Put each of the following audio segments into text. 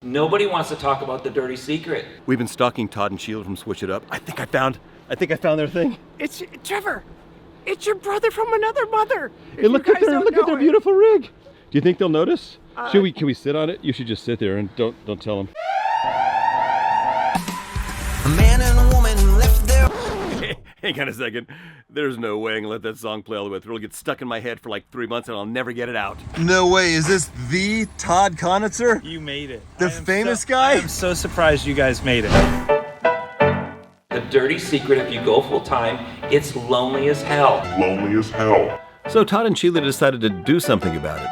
Nobody wants to talk about the dirty secret. We've been stalking Todd and Sheila from Switch It Up. I think I found their thing. It's Trevor. It's your brother from another mother. Hey, look at their beautiful rig. Do you think they'll notice? Can we sit on it? You should just sit there and don't tell them. A man and a woman left their... Hang on a second. There's no way I'm gonna let that song play all the way through. It'll get stuck in my head for like 3 months and I'll never get it out. No way, is this the Todd Conitzer? You made it. The famous guy? I'm so surprised you guys made it. The dirty secret, if you go full time, it's lonely as hell. Lonely as hell. So Todd and Sheila decided to do something about it.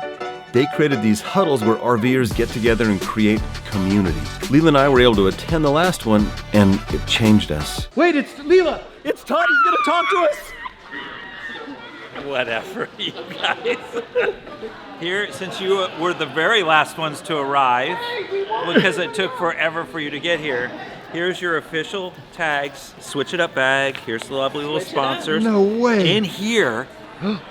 They created these huddles where RVers get together and create community. Leela and I were able to attend the last one, and it changed us. Wait, it's Leela! It's Todd, he's gonna talk to us! Whatever, you guys. Here, since you were the very last ones to arrive, because it took forever for you to get here, here's your official tags, Switch It Up bag. Here's the lovely little sponsors. No way. In here,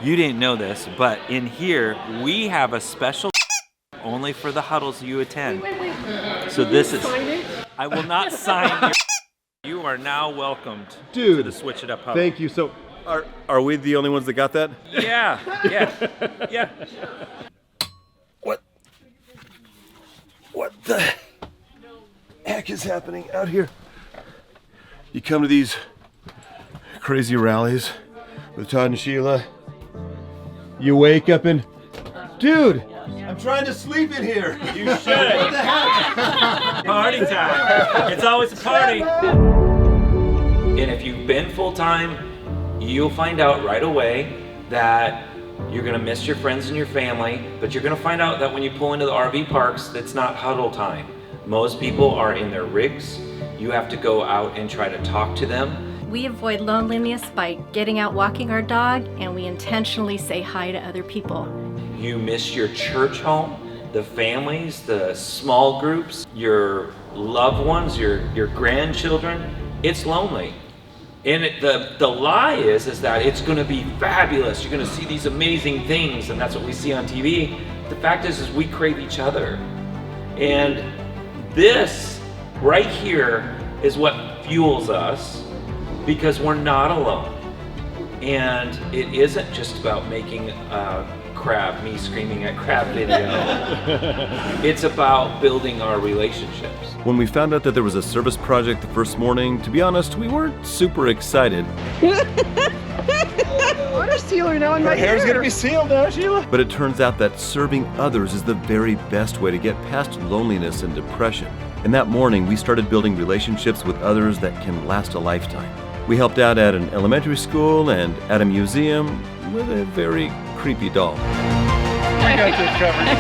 you didn't know this, but in here, we have a special only for the huddles you attend. Wait. So this is, I will not sign your, you are now welcomed to the Switch It Up huddle. Thank you. So, are we the only ones that got that? Yeah. What the heck is happening out here? You come to these crazy rallies with Todd and Sheila. You wake up and, dude, I'm trying to sleep in here. You should. What the heck? Party time. It's always a party. And if you've been full time, you'll find out right away that you're gonna miss your friends and your family, but you're gonna find out that when you pull into the RV parks, it's not huddle time. Most people are in their rigs. You have to go out and try to talk to them. We avoid loneliness by getting out walking our dog, and we intentionally say hi to other people. You miss your church home, the families, the small groups, your loved ones, your grandchildren. It's lonely. And the lie is that it's gonna be fabulous. You're gonna see these amazing things, and that's what we see on TV. The fact is we crave each other. And this right here is what fuels us, because we're not alone. And it isn't just about making me screaming at crab video. It's about building our relationships. When we found out that there was a service project the first morning, to be honest, we weren't super excited. What a sealer now in my hair. Hair's gonna be sealed now, Sheila. But it turns out that serving others is the very best way to get past loneliness and depression. And that morning, we started building relationships with others that can last a lifetime. We helped out at an elementary school and at a museum with a very creepy doll. I got this covered.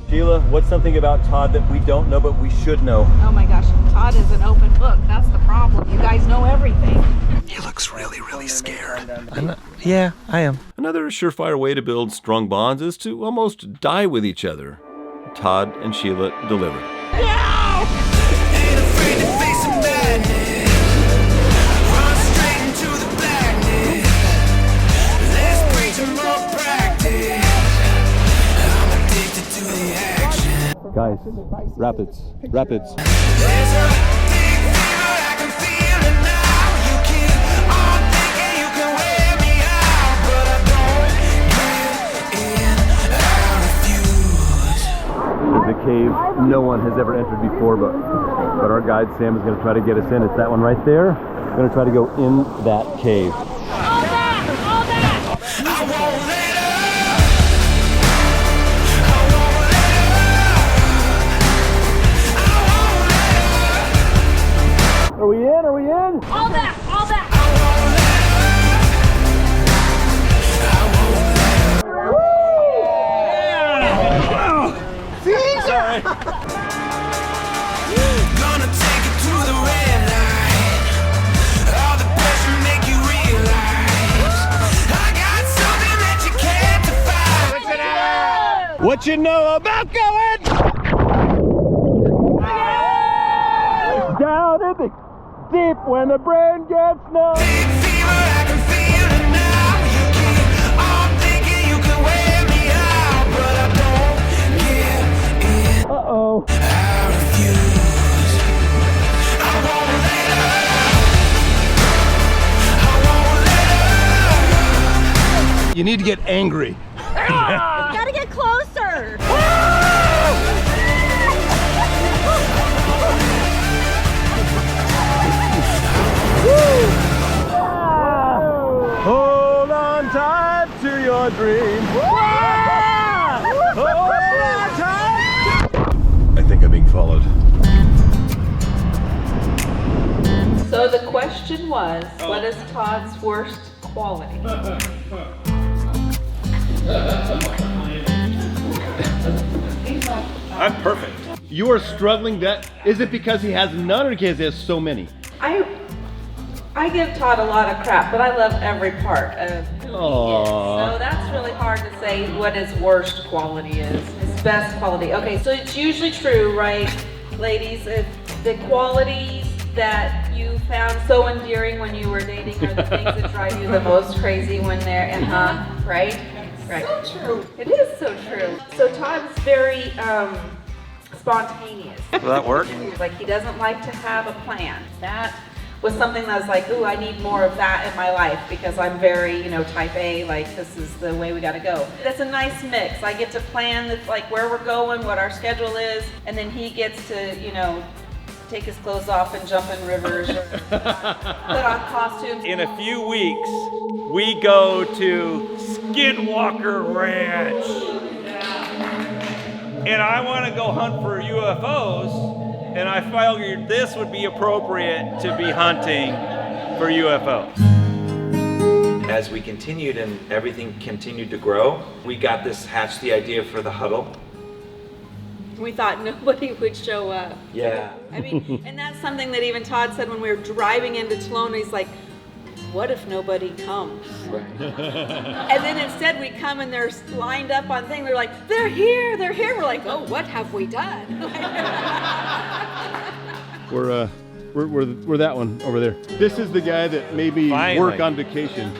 Sheila, what's something about Todd that we don't know but we should know? Oh my gosh, Todd is an open book. That's the problem. You guys know everything. He looks really, really scared. Yeah, I am. Another surefire way to build strong bonds is to almost die with each other. Todd and Sheila delivered. Ain't afraid to face some madness. Run straight into the blackness. Let's preach and more practice. I'm addicted to the action. Guys, rapids. There's a big fever, I can feel it now. You keep on thinking you can wear me out, but I don't give in, I refuse. The cave no one has ever entered before, but our guide Sam is going to try to get us in. It's that one right there. We're going to try to go in that cave. I won't let up. I won't let up. I won't let up. Are we in? Are we in? All that. I won't let up. I won't let up. Gonna take it to the red light. All the pressure make you realize I got something that you can't define. What you know about going down in the deep when the brain gets numb? Big fever, I can feel it now. You keep on thinking you can wear me out, but I don't give in. Uh-oh. Uh-oh. I refuse. I won't let her. I won't let her. You need to get angry. Gotta get closer. Hold on tight to your dream. Hold on tight. I think I'm being followed. So the question was, what is Todd's worst quality? I'm perfect. You are struggling. That is it because he has none or because he has so many? I give Todd a lot of crap, but I love every part of who he is. Aww. So that's really hard to say what his worst quality is, his best quality. Okay, so it's usually true, right, ladies? If the qualities that you found so endearing when you were dating are the things that drive you the most crazy when they're, right? Right. So true. It is so true. So Todd's very spontaneous. Will that work? Like he doesn't like to have a plan. That was something that was like, ooh, I need more of that in my life because I'm very, type A, like this is the way we gotta go. That's a nice mix. I get to plan like where we're going, what our schedule is, and then he gets to, take his clothes off and jump in rivers or put on costumes. In a few weeks, we go to Skinwalker Ranch. And I want to go hunt for UFOs, and I figured this would be appropriate to be hunting for UFOs. As we continued and everything continued to grow, we got hatched the idea for the Huddle. We thought nobody would show up. Yeah. I mean, and that's something that even Todd said when we were driving into Tulone. He's like, what if nobody comes? Right. And then instead we come and they're lined up on things. They're like, they're here. We're like, oh, what have we done? We're that one over there. This is the guy that made me work on vacation.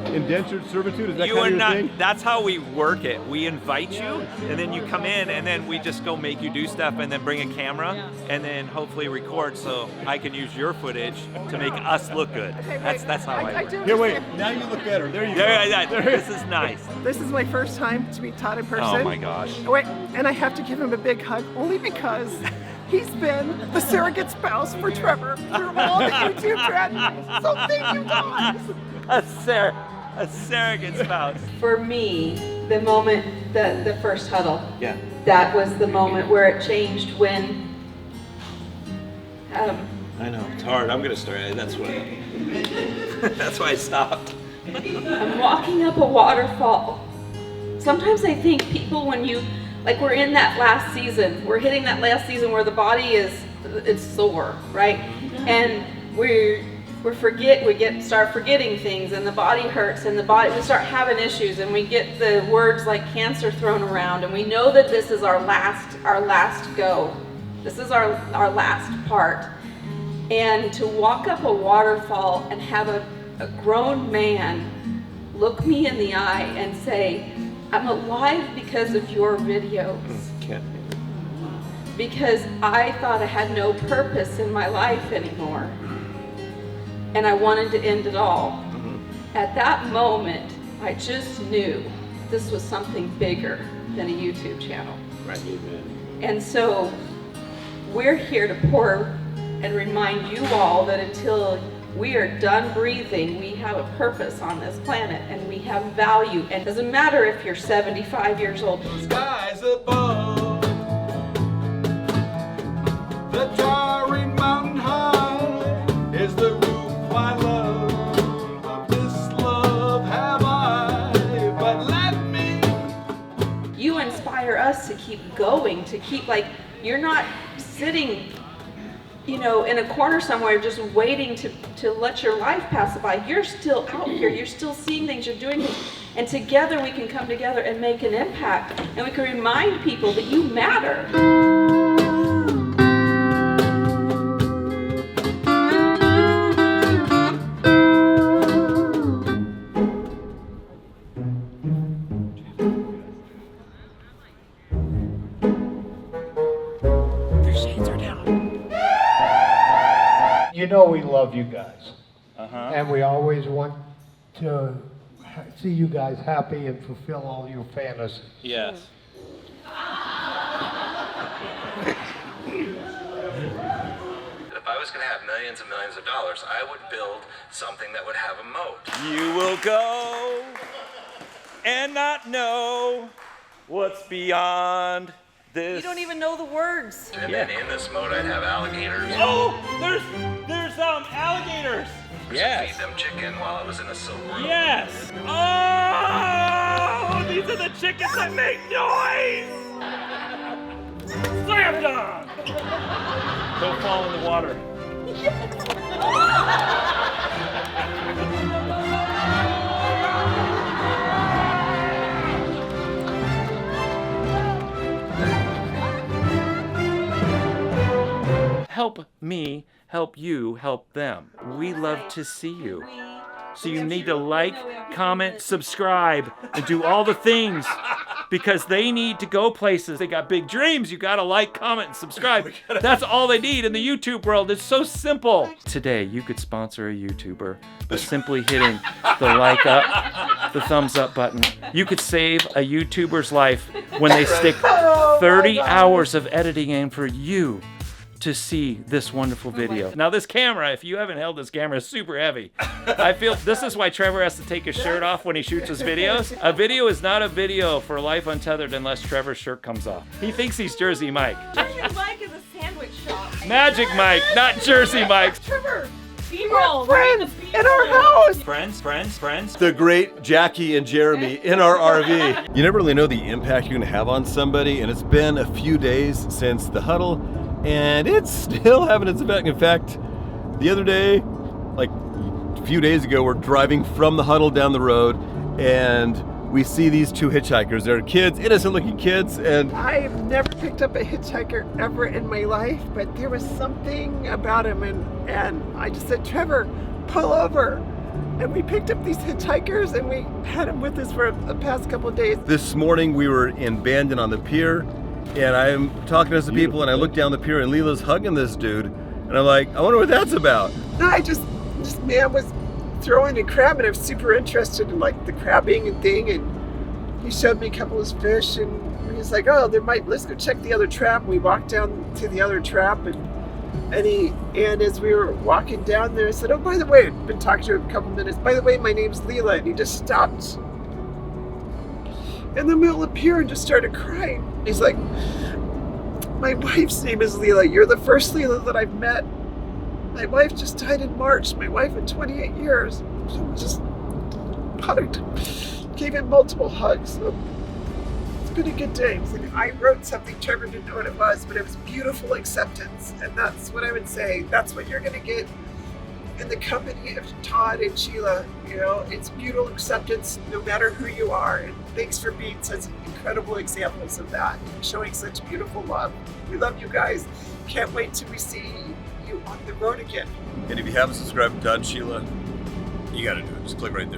Indentured servitude, is that You kind are of your not, thing? that's how we work it. We invite you, and then you come in, and then we just go make you do stuff, and then bring a camera, and then hopefully record so I can use your footage to make us look good. That's how I work. Here, wait. Now you look better. There you go. This is nice. This is my first time to meet Todd in person. Oh my gosh. Wait, and I have to give him a big hug only because he's been the surrogate spouse for Trevor through all the YouTube tragedies. So thank you, Todd. A surrogate spouse. For me, the moment, the first huddle, Yeah. that was the moment where it changed when I know, it's hard. I'm gonna start. That's why I stopped. I'm walking up a waterfall. Sometimes I think people, when like we're in that last season, we're hitting that last season where the body it's sore, right? And we start forgetting things, and the body hurts, and we start having issues, and we get the words like cancer thrown around, and we know that this is our last go. This is our last part. And to walk up a waterfall and have a grown man look me in the eye and say, I'm alive because of your videos. Because I thought I had no purpose in my life anymore. And I wanted to end it all. At that moment, I just knew this was something bigger than a YouTube channel. Right. And so we're here to pour and remind you all that until we are done breathing, we have a purpose on this planet, and we have value. And it doesn't matter if you're 75 years old. Skies above, the towering mountain high is the roof I love. Of this love have I, but let me. You inspire us to keep going, to keep, like, you're not sitting, in a corner somewhere just waiting to let your life pass by. You're still out here, you're still seeing things, you're doing things, and together we can come together and make an impact, and we can remind people that you matter. you know we love you guys. Uh-huh. And we always want to see you guys happy and fulfill all your fantasies. Yes. If I was going to have millions and millions of dollars, I would build something that would have a moat. You will go and not know what's beyond this. You don't even know the words. And then in this moat, I'd have alligators. Oh, there's alligators. Yes. Feed them chicken while I was in a silk room. Yes. Oh, these are the chickens that make noise. Slam dunk. Don't fall in the water. Help me, help you, help them. We love to see you. So you need to like, comment, subscribe, and do all the things because they need to go places. They got big dreams. You gotta like, comment, and subscribe. That's all they need in the YouTube world. It's so simple. Today, you could sponsor a YouTuber by simply hitting the like up, the thumbs up button. You could save a YouTuber's life when they stick 30 hours of editing in for you to see this wonderful video. Now this camera, if you haven't held this camera, is super heavy. I feel this is why Trevor has to take his shirt off when he shoots his videos. A video is not a video for Life Untethered unless Trevor's shirt comes off. He thinks he's Jersey Mike. Jersey Mike is a sandwich shop. Magic Mike, not Jersey Mike. Trevor, B-roll. friends in our house. Friends. The great Jackie and Jeremy in our RV. You never really know the impact you're going to have on somebody, and it's been a few days since the Huddle, and it's still having its effect. In fact, the other day, like a few days ago, we're driving from the Huddle down the road, and we see these two hitchhikers. They're kids, innocent-looking kids, and I've never picked up a hitchhiker ever in my life, but there was something about him, and I just said, Trevor, pull over. And we picked up these hitchhikers, and we had them with us for the past couple of days. this morning we were in Bandon on the pier, and I'm talking to some people, and I look down the pier, and Leela's hugging this dude, and I'm like, I wonder what that's about. No, this man was throwing a crab, and I was super interested in like the crabbing and thing, and he showed me a couple of his fish, and he's like, oh, let's go check the other trap. We walked down to the other trap, and as we were walking down there, I said, oh, by the way, I've been talking to him a couple minutes, by the way, my name's Leela, and he just stopped in the middle of the pier and just started crying. He's like, my wife's name is Leela. You're the first Leela that I've met. My wife just died in March. My wife in 28 years. So we just hugged, gave him multiple hugs. So it's been a good day. I wrote something, Trevor didn't know what it was, but it was beautiful acceptance. And that's what I would say. That's what you're going to get in the company of Todd and Sheila. You know, it's beautiful acceptance no matter who you are. And thanks for being such incredible examples of that, showing such beautiful love. We love you guys. Can't wait till we see you on the road again. And if you haven't subscribed to Todd and Sheila, you gotta do it. Just click right there.